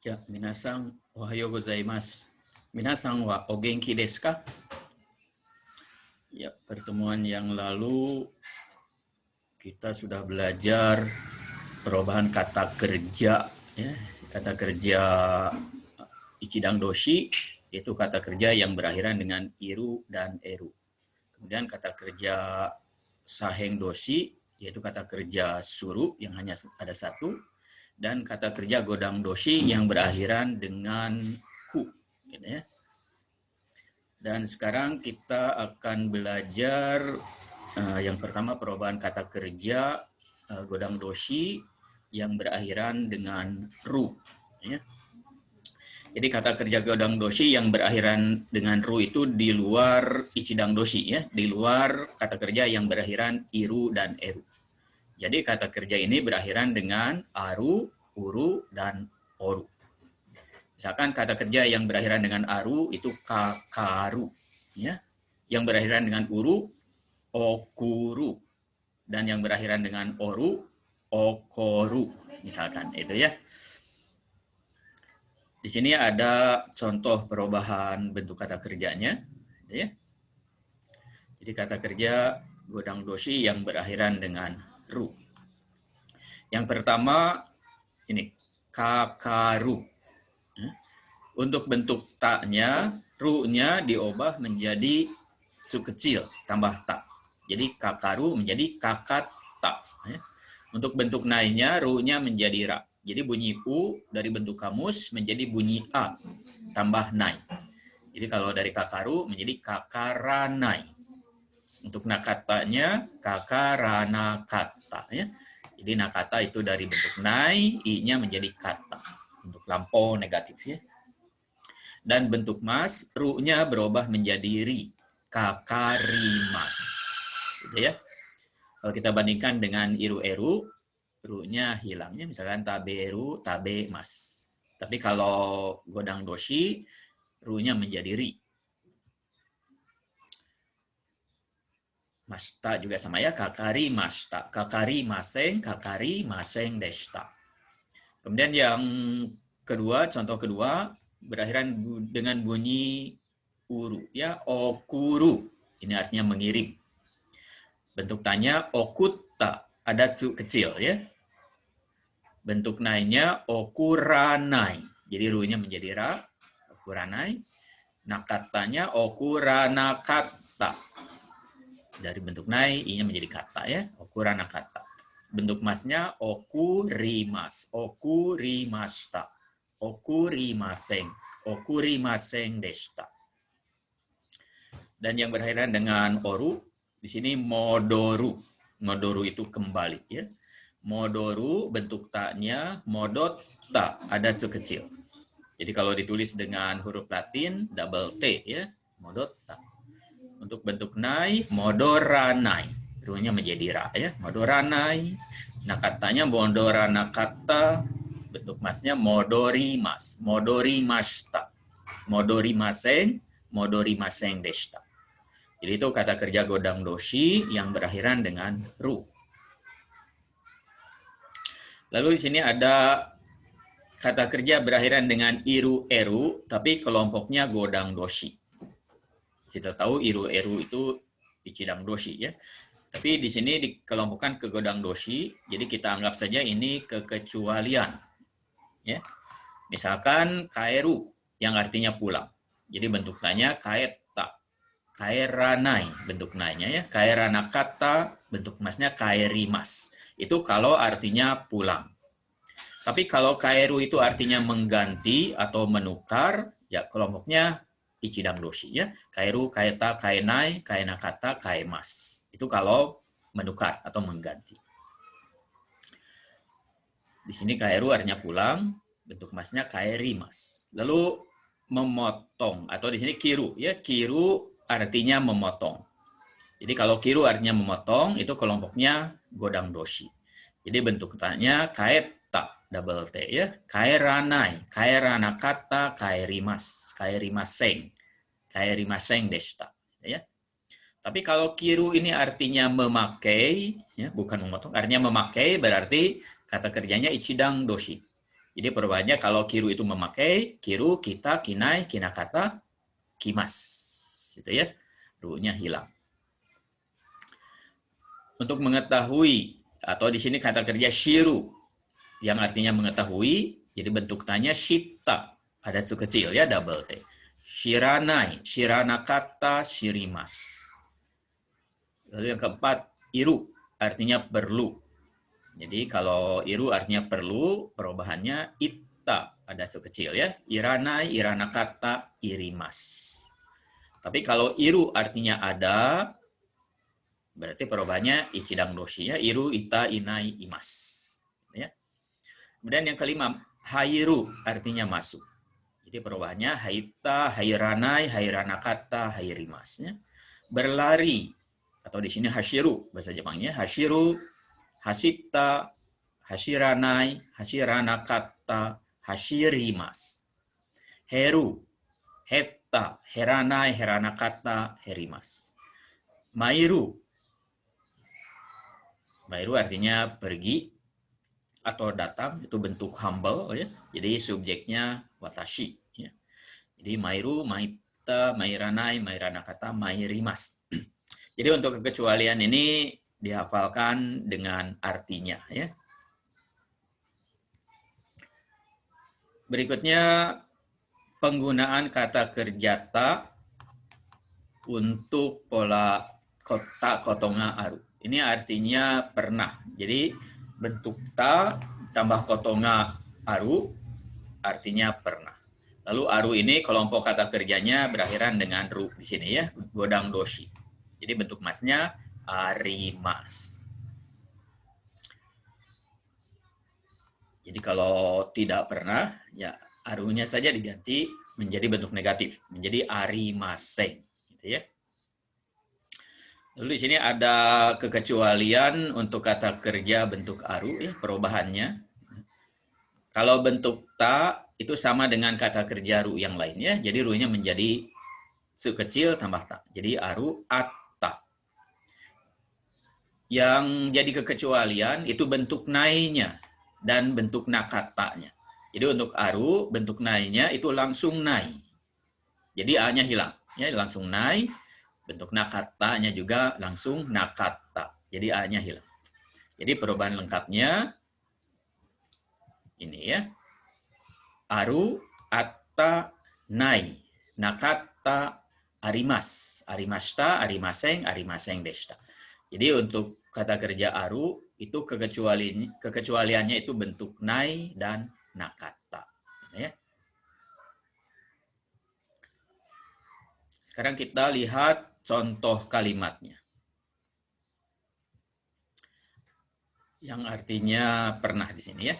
Ya, minasan ohayo gozaimasu. Minasan wa o genki desu ka? Ya, pertemuan yang lalu kita sudah belajar perubahan kata kerja, ya. Kata kerja ichidang doshi yaitu kata kerja yang berakhiran dengan iru dan eru. Kemudian kata kerja saheng doshi yaitu kata kerja suru yang hanya ada satu, dan kata kerja godang doshi yang berakhiran dengan ku, gitu ya. Dan sekarang kita akan belajar yang pertama perubahan kata kerja godang doshi yang berakhiran dengan ru, ya. Jadi kata kerja godang doshi yang berakhiran dengan ru itu di luar ichidang doshi, ya, di luar kata kerja yang berakhiran iru dan eru. Jadi kata kerja ini berakhiran dengan aru, uru, dan oru. Misalkan kata kerja yang berakhiran dengan aru itu kakaru, ya. Yang berakhiran dengan uru, okuru, dan yang berakhiran dengan oru, okoru, misalkan itu ya. Di sini ada contoh perubahan bentuk kata kerjanya, ya. Jadi kata kerja godang doshi yang berakhiran dengan ru. Yang pertama ini kakaru. Untuk bentuk taknya, ru-nya diubah menjadi su kecil tambah tak. Jadi kakaru menjadi kakat tak. Untuk bentuk nai-nya, ru-nya menjadi ra. Jadi bunyi u dari bentuk kamus menjadi bunyi a tambah nai. Jadi kalau dari kakaru menjadi kakaranai. Untuk nakatanya kakaranakata, ya. Jadi nakata itu dari bentuk nai, i-nya menjadi kata. Untuk lampau negatif, ya. Dan bentuk mas, ru-nya berubah menjadi ri, kakarimas. Gitu ya. Kalau kita bandingkan dengan iru-eru, ru-nya hilangnya, misalkan taberu, tabe mas. Tapi kalau godang doshi, ru-nya menjadi ri. Masta juga sama ya, kakari masta, kakari maseng, kakari maseng deshita. Kemudian yang kedua, contoh kedua, berakhiran dengan bunyi uru, ya, okuru. Ini artinya mengirim. Bentuk tanya okutta, ada su kecil, ya. Bentuk nai-nya okuranai. Jadi ru-nya menjadi ra, okuranai. Nakatanya okuranakata. Dari bentuk nai, i-nya menjadi kata, ya, okuranakata. Bentuk masnya okurimas, okurimasta, okurimaseng, okurimaseng deshita. Dan yang berakhiran dengan oru, di sini modoru. Modoru itu kembali, ya. Modoru bentuk taknya modot ta, ada su kecil. Jadi kalau ditulis dengan huruf Latin double T, ya, modot ta. Untuk bentuk nai modoranai, ru-nya menjadi ra, ya, modoranai. Nakatanya modoranakata, bentuk masnya modorimas, modorimashita, modorimaseng, modorimaseng deshita. Jadi itu kata kerja godang doshi yang berakhiran dengan ru. Lalu di sini ada kata kerja berakhiran dengan iru eru, tapi kelompoknya godang doshi. Kita tahu iru eru itu ichidang doshi, ya. Tapi di sini dikelompokkan ke godang doshi, jadi kita anggap saja ini kekecualian, ya. Misalkan kaeru yang artinya pulang. Jadi bentuk tanya kaeta, kaeranai bentuk nanya, ya. Kaeranakata bentuk masnya kaerimas. Itu kalau artinya pulang. Tapi kalau kaeru itu artinya mengganti atau menukar, ya kelompoknya ichidang doshi, ya. Kaeru, kaeta, kaenai, kaenakata, kaemas. Itu kalau menukar atau mengganti. Di sini kaeru artinya pulang, bentuk masnya kaerimas. Lalu memotong atau di sini kiru, ya. Kiru artinya memotong. Jadi kalau kiru artinya memotong, itu kelompoknya godang doshi. Jadi bentuk katanya kaeta double T, ya. Kaeranai, kaeranakata, kaerimas, kaerimaseng, kaerimaseng deshita, ya. Tapi kalau kiru ini artinya memakai, ya, bukan memotong, artinya memakai, berarti kata kerjanya ichidang doshi. Jadi perubahannya kalau kiru itu memakai, kiru, kita, kinai, kinakata, kimas. Itu ya, ru-nya hilang. Untuk mengetahui, atau di sini kata kerja shiru, yang artinya mengetahui, jadi bentuk tanya shita, ada su kecil ya, double T. Shiranai, shiranakata, shirimas. Lalu yang keempat, iru, artinya perlu. Jadi kalau iru artinya perlu, perubahannya ita, ada su kecil ya. Iranai, iranakata, irimas. Tapi kalau iru artinya ada, berarti perubahannya ichidang doshi ya. Iru, ita, inai, imas. Ya. Kemudian yang kelima, hairu artinya masuk. Jadi perubahannya haita, hairanai, hairanakata, hairimas. Ya. Berlari, atau di sini hashiru, bahasa Jepangnya. Hashiru, hashita, hashiranai, hashiranakata, hashirimas. Heru, heta, heranai, heranakata, herimas. Mairu, mairu artinya pergi atau datang, itu bentuk humble ya. Jadi subjeknya watashi ya. Jadi mairu, maita, mairanai, mairanakata, mairimas. Jadi untuk kekecualian ini dihafalkan dengan artinya ya. Berikutnya penggunaan kata kerja ta untuk pola kota kotonga aru. Ini artinya pernah. Jadi bentuk ta tambah kotonga aru artinya pernah. Lalu aru ini kelompok kata kerjanya berakhiran dengan ru di sini ya, godang doshi. Jadi bentuk masnya arimas. Jadi kalau tidak pernah, ya arunya saja diganti menjadi bentuk negatif, menjadi arimaseng, gitu ya. Lalu di sini ada kekecualian untuk kata kerja bentuk aru ya, perubahannya. Kalau bentuk ta itu sama dengan kata kerja ru yang lainnya, jadi ru-nya menjadi su kecil tambah ta. Jadi aru atta. Yang jadi kekecualian itu bentuk nainya dan bentuk nakatanya. Jadi untuk aru bentuk nainya itu langsung nai. Jadi a-nya hilang, ya langsung nai. Bentuk nakatanya juga langsung nakata. Jadi a-nya hilang. Jadi perubahan lengkapnya ini ya. Aru, atta, nai, nakata, arimas, arimashita, arimaseng, arimaseng deshita. Jadi untuk kata kerja aru itu kekecualiannya itu bentuk nai dan nakata. Ya. Sekarang kita lihat contoh kalimatnya. Yang artinya pernah di sini ya.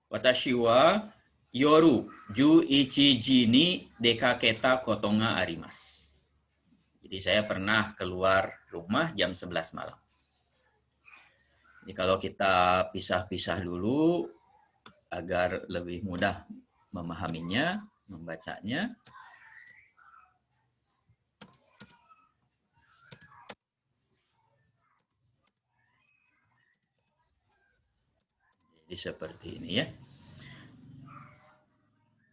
Watashi wa yoru 11 ji ni dekaketa koto ga arimasu. Jadi saya pernah keluar rumah jam 11 malam. Jadi kalau kita pisah-pisah dulu agar lebih mudah memahaminya, membacanya. Jadi seperti ini ya.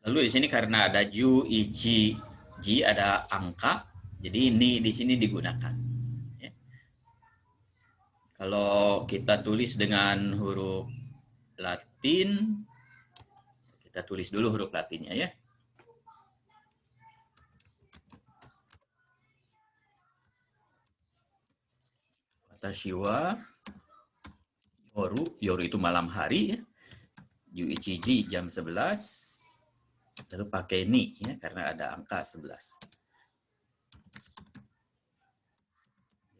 Lalu di sini karena ada ju, ichi, ji ada angka, jadi ini di sini digunakan. Ya. Kalau kita tulis dengan huruf Latin, kita tulis dulu huruf Latinnya ya. Watashi wa yoru, yoru itu malam hari ya. Ju, ichi, ji jam 11. Lalu pakai ni ya karena ada angka 11.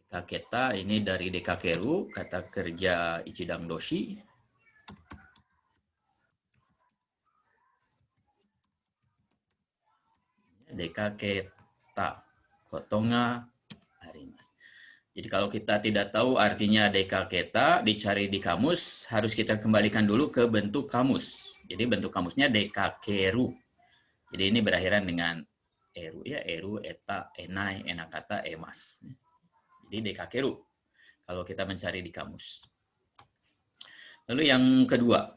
Dekaketa ini dari dekakeru, kata kerja ichidang doshi. Dekaketa kotonga arimasu. Jadi kalau kita tidak tahu artinya dekaketa, dicari di kamus, harus kita kembalikan dulu ke bentuk kamus. Jadi bentuk kamusnya dekakeru. Jadi ini berakhiran dengan eru ya, eru, eta, enai, enakata, emas. Jadi dekakeru kalau kita mencari di kamus. Lalu yang kedua,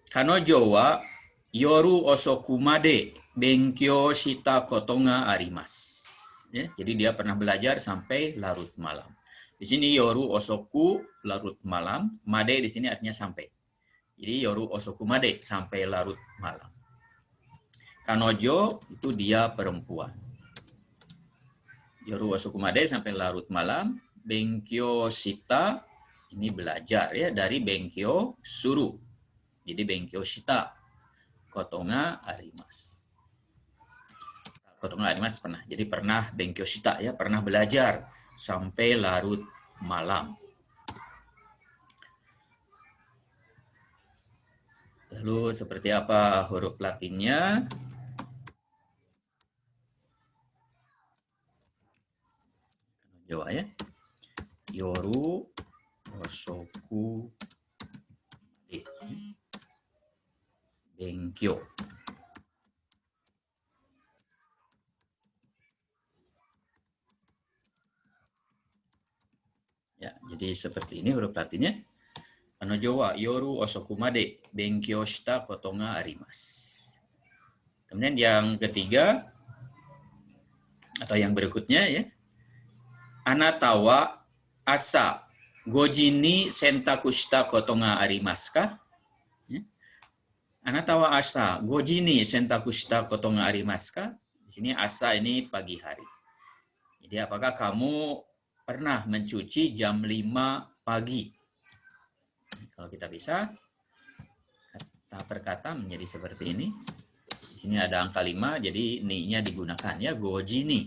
kanojo wa yoru osokumade benkyo shita koto ga arimasu. Ya, jadi dia pernah belajar sampai larut malam. Di sini yoru osoku larut malam, made di sini artinya sampai. Jadi yoru osoku made sampai larut malam. Kanojo itu dia perempuan. Yoru osoku made sampai larut malam. Benkyo shita ini belajar ya dari benkyo suru. Jadi benkyo shita koto ga arimasu. Koto ga arimasu pernah. Jadi pernah benkyo shita ya, pernah belajar sampai larut malam. Lalu seperti apa huruf Latinnya? Coba ya. Yoru osoku benkyo. Ya, jadi seperti ini huruf Latinnya. Kanojo wa yoru osoku made benkyo shita koto ga arimasu. Kemudian yang ketiga atau yang berikutnya ya. Anata wa asa goji ni sentaku shita koto ga arimasu ka? Ya. Anata wa asa goji ni sentaku shita koto ga arimasu ka? Di sini asa ini pagi hari. Jadi apakah kamu pernah mencuci jam 5 pagi? Kalau kita bisa, kata per kata menjadi seperti ini. Di sini ada angka 5, jadi ni-nya digunakan ya. Goji ni.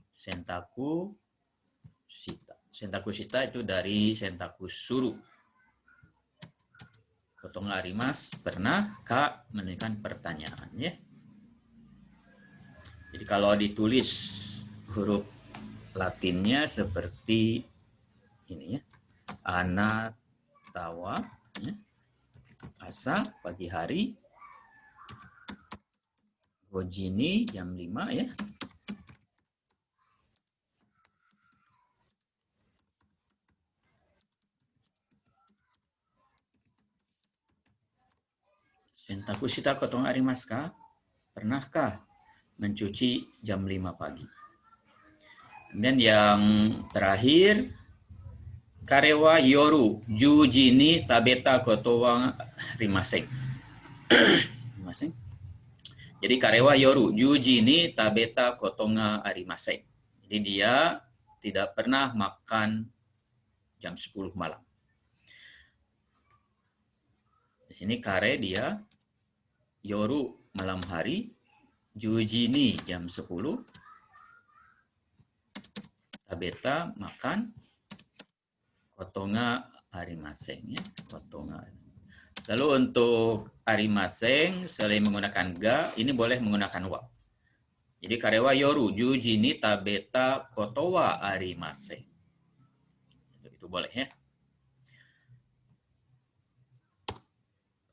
Sentaku shita. Sentaku shita itu dari sentaku suru. Koto ga arimasu, pernah, ka menunjukkan pertanyaan ya. Jadi kalau ditulis huruf Latinnya seperti ini ya. Anata wa ya. Asa pagi hari. Goji ni jam 5 ya. Sentaku shita koto ga arimasu ka? Pernahkah mencuci jam 5 pagi? Kemudian yang terakhir, kare wa yoru juji ni tabeta koto wa arimasen. Jadi kare wa yoru juji ni tabeta koto ga arimasen. Jadi dia tidak pernah makan jam 10 malam. Di sini kare dia, yoru malam hari, juji ni jam 10, tabeta makan, koto ga arimasen ya, koto ga. Lalu untuk arimasen selain menggunakan ga, ini boleh menggunakan wa. Jadi kare wa yoru juji ni tabeta koto wa arimasen. Itu boleh ya.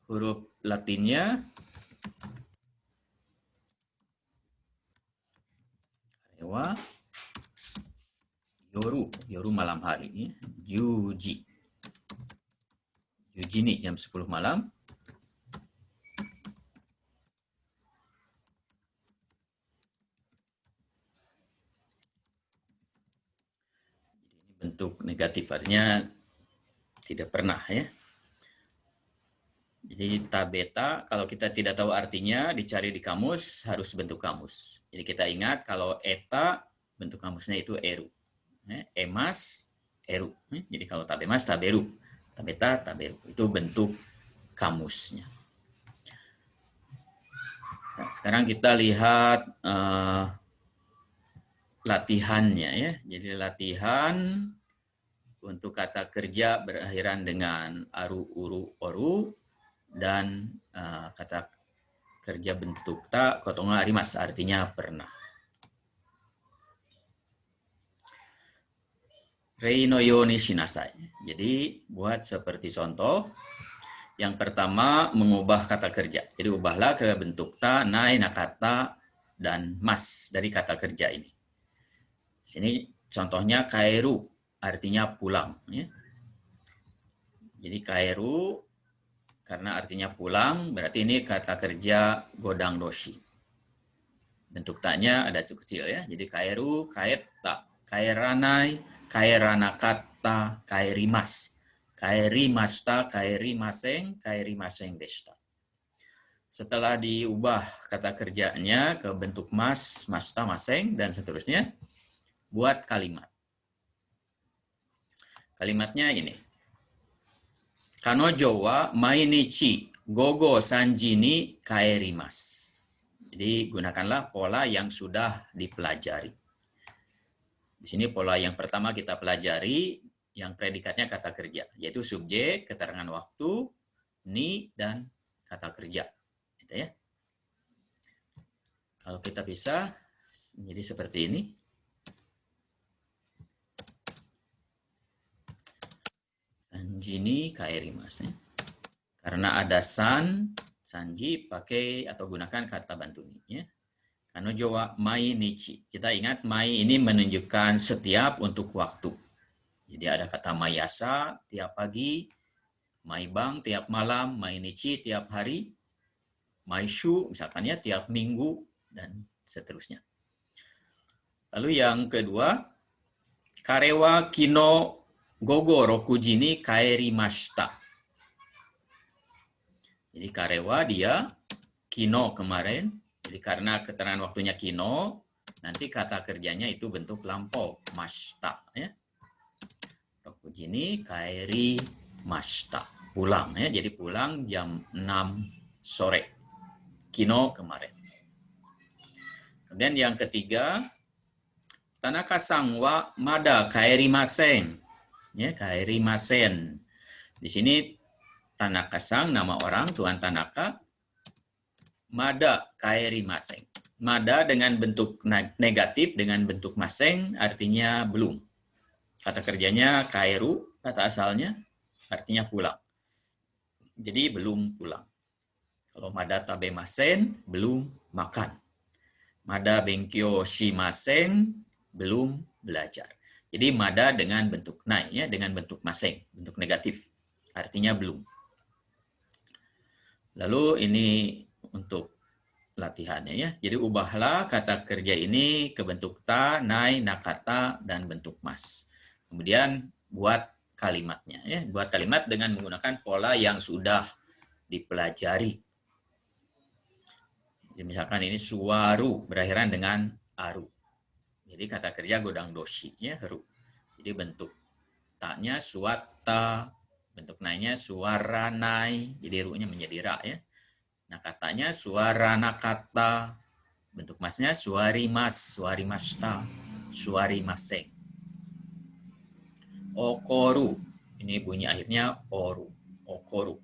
Huruf Latinnya kare wa yoru malam hari ya. Juji ni jam 10 malam. Ini bentuk negatif, artinya tidak pernah ya. Jadi tabeta kalau kita tidak tahu artinya dicari di kamus harus bentuk kamus. Jadi kita ingat kalau eta bentuk kamusnya itu eru. Emas eru. Jadi kalau tabemas taberu. Tabeta taberu. Itu bentuk kamusnya. Nah, sekarang kita lihat latihannya ya. Jadi latihan untuk kata kerja berakhiran dengan aru, uru, oru, dan kata kerja bentuk ta koto ga arimasu artinya pernah. Rei no yo ni shinasai. Jadi buat seperti contoh. Yang pertama mengubah kata kerja. Jadi ubahlah ke bentuk ta, nai, nakata, dan mas dari kata kerja ini. Sini contohnya kaeru artinya pulang. Ya. Jadi kaeru karena artinya pulang, berarti ini kata kerja godang doshi. Bentuk taknya ada kecil ya. Jadi kaeru, kaetta, kaeranai, kaeranakata, kaerimas. Kaerimasta, kaerimaseng, kaerimaseng deshita. Setelah diubah kata kerjanya ke bentuk mas, masta, maseng, dan seterusnya, buat kalimat. Kalimatnya ini. Kanojo wa mainichi gogo sanji ni kaerimasu. Jadi gunakanlah pola yang sudah dipelajari. Di sini pola yang pertama kita pelajari, yang predikatnya kata kerja, yaitu subjek, keterangan waktu, ni, dan kata kerja. Gitu ya. Kalau kita bisa menjadi seperti ini. Sanji ni kaerimasu. Karena ada san, sanji pakai atau gunakan kata bantu ni. Ya. Kanojo wa mainichi. Kita ingat mai ini menunjukkan setiap untuk waktu. Jadi ada kata mayasa tiap pagi, maibang tiap malam, mainichi tiap hari, maishu misalkan ya tiap minggu dan seterusnya. Lalu yang kedua, karewa kino gogo rokuji ni kaerimashita. Jadi karewa dia kino kemarin. Jadi karena keterangan waktunya kino, nanti kata kerjanya itu bentuk lampau, mashita. Ya. Rokuji ni kaerimashita. Pulang. Ya. Jadi pulang jam 6 sore. Kino kemarin. Kemudian yang ketiga, Tanaka-san wa mada kaerimasen. Ya, kaerimasen. Di sini Tanaka-san nama orang, Tuan Tanaka. Mada kaerimasen. Mada dengan bentuk negatif, dengan bentuk maseng, artinya belum. Kata kerjanya kaeru, kata asalnya, artinya pulang. Jadi belum pulang. Kalau mada tabemasen, belum makan. Mada benkyo shimasen, belum belajar. Jadi mada dengan bentuk nai, ya, dengan bentuk maseng, bentuk negatif. Artinya belum. Lalu ini untuk latihannya ya. Jadi ubahlah kata kerja ini ke bentuk ta, nai, nakata, dan bentuk mas. Kemudian buat kalimatnya ya. Buat kalimat dengan menggunakan pola yang sudah dipelajari. Jadi misalkan ini suwaru berakhiran dengan aru. Jadi kata kerja godang doshi ya, ru. Jadi bentuk taknya suwata, bentuk nainya suara nai, jadi ru-nya menjadi ra ya. Nah katanya suara nakata, bentuk masnya suarimas, suarimashita, suarimaseng. Okoru, ini bunyi akhirnya oru, okoru.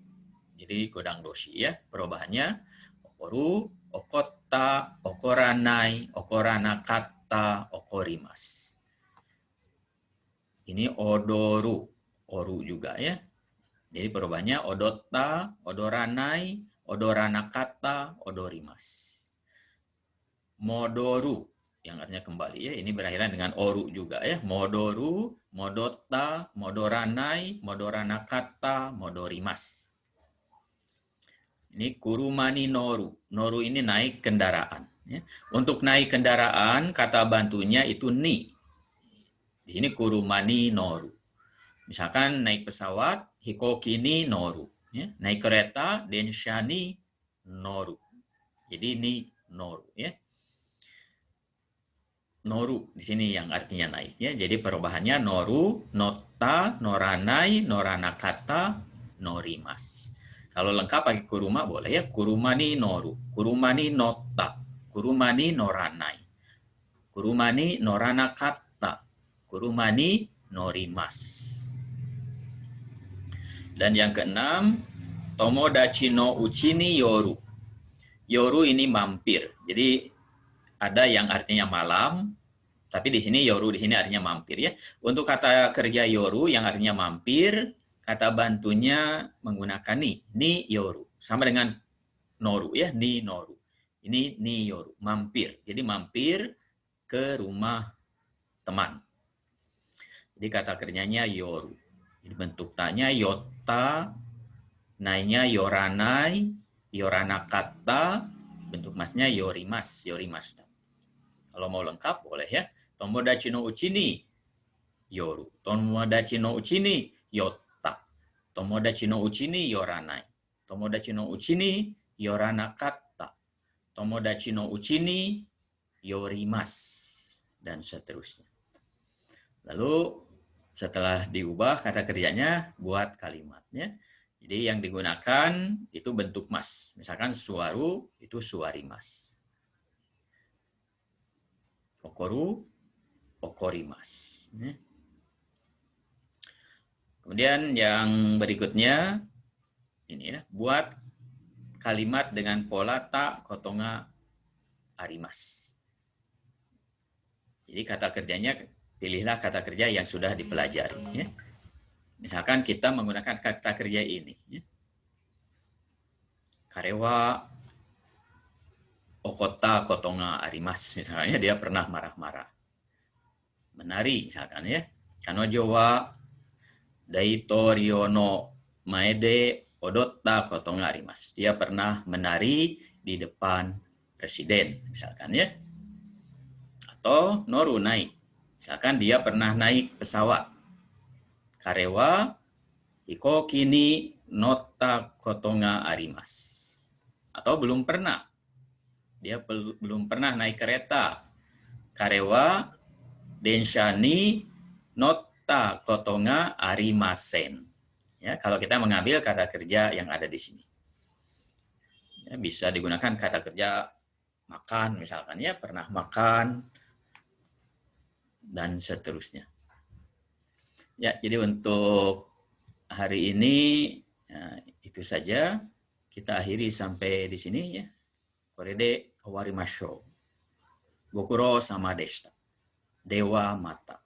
Jadi godang doshi ya, perubahannya okoru, okota, okoranai, okoranakata, okorimas. Ini odoru, oru juga ya. Jadi perubahannya odota, odoranai, odoranakata, odorimas. Modoru, yang artinya kembali ya. Ini berakhiran dengan oru juga ya. Modoru, modota, modoranai, modoranakata, modorimas. Ini kurumani noru. Noru ini naik kendaraan. Ya. Untuk naik kendaraan, kata bantunya itu ni. Di sini kurumani noru. Misalkan naik pesawat, hikoki ni noru. Ya. Naik kereta, densha ni noru. Jadi ini noru. Ya. Noru di sini yang artinya naik. Ya. Jadi perubahannya noru, nota, noranai, noranakata, norimas. Kalau lengkap pakai kuruma boleh ya. Kurumani noru, kurumani nota, kurumani noranai, kurumani noranakata, kurumani norimas. Dan yang keenam, tomodachi no uchi ni yoru. Yoru ini mampir. Jadi ada yang artinya malam, tapi di sini yoru di sini artinya mampir ya. Untuk kata kerja yoru yang artinya mampir, kata bantunya menggunakan ni yoru. Sama dengan noru ya, ni noru. Ini ni yoru, mampir. Jadi mampir ke rumah teman. Jadi kata kerjanya yoru. Jadi bentuk tanya yota, nainya yoranai, yoranakata, bentuk masnya yorimas, yorimas. Kalau mau lengkap boleh ya. Tomodachi no uchi ni yoru. Tomodachi no uchi ni yotta. Tomodachi no uchi ni yoranai. Tomodachi no uchi ni yoranakatta. Tomodachi no uchi ni yorimas. Dan seterusnya. Lalu setelah diubah kata kerjanya buat kalimatnya. Jadi yang digunakan itu bentuk mas. Misalkan suaru itu suarimas. Okoru, okorimas. Kemudian yang berikutnya ini ya, buat kalimat dengan pola ta kotonga arimas. Jadi kata kerjanya pilihlah kata kerja yang sudah dipelajari. Ya. Misalkan kita menggunakan kata kerja ini. Ya. Karewa okota kotonga arimas. Misalnya dia pernah marah-marah. Menari misalkan ya. Kanojo wa daitorio no maede odotta kotonga arimas. Dia pernah menari di depan presiden misalkan ya. Atau noru naik. Misalkan dia pernah naik pesawat. Karewa hikoki ni notta kotonga arimas. Atau belum pernah. Dia belum pernah naik kereta. Karewa densha ni notta kotonga arimasen. Ya, kalau kita mengambil kata kerja yang ada di sini. Ya, bisa digunakan kata kerja makan misalkan ya, pernah makan dan seterusnya. Ya, jadi untuk hari ini ya, itu saja. Kita akhiri sampai di sini ya. Korede owarimashou. Gokuro sama deshita. Dewa mata.